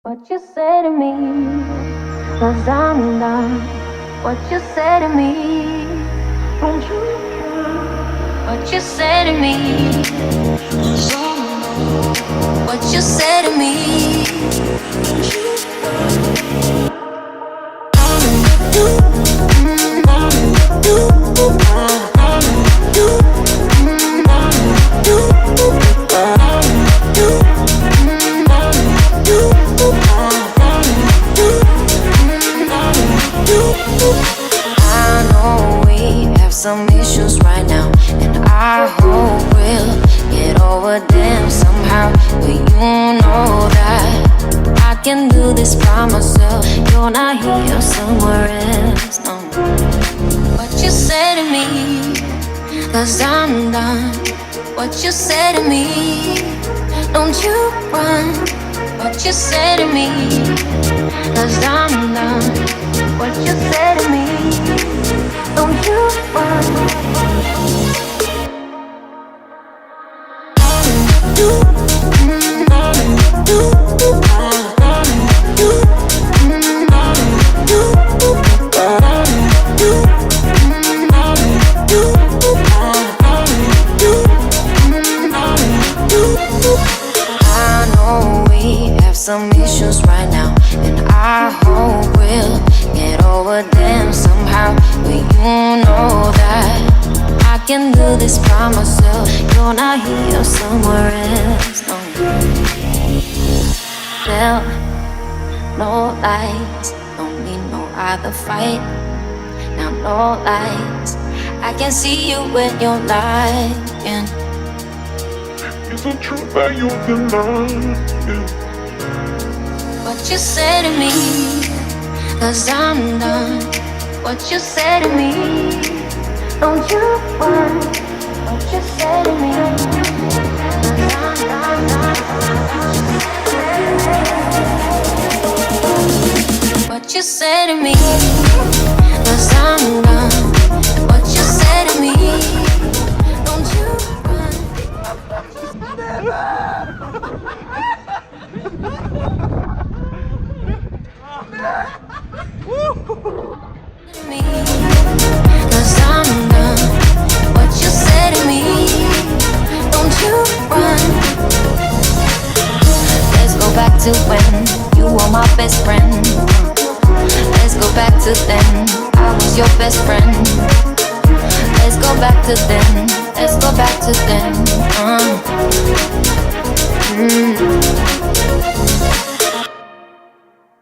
What you say to me, cause I'm done. What you say to me, don't you? What you say to me, cause I'm done. What you say to me, don't you? I know we have some issues right now, and I hope we'll get over them somehow. But you know that I can do this by myself. You're not here, somewhere else, no. What you say to me, cause I'm done. What you say to me, don't you run. What you say to me, cause I'm done. What you say to me, don't you run. I know we have some issues right now, and I hope we'll get over them somehow. But you know that I can do this by myself. You're not here, somewhere else, no. Tell no lies, don't need no other fight. Now no lies, I can see you when you're lying. It's the truth that you deny. What you say to me, cause I'm done. What you say to me, don't you run. What you say to me, cause I'm done. What you say to me, cause I'm done. What you say to me, don't you run. Me, cause I'm done. What you say to me, don't you run. Let's go back to when you were my best friend. Let's go back to then, I was your best friend. Let's go back to then, let's go back to then.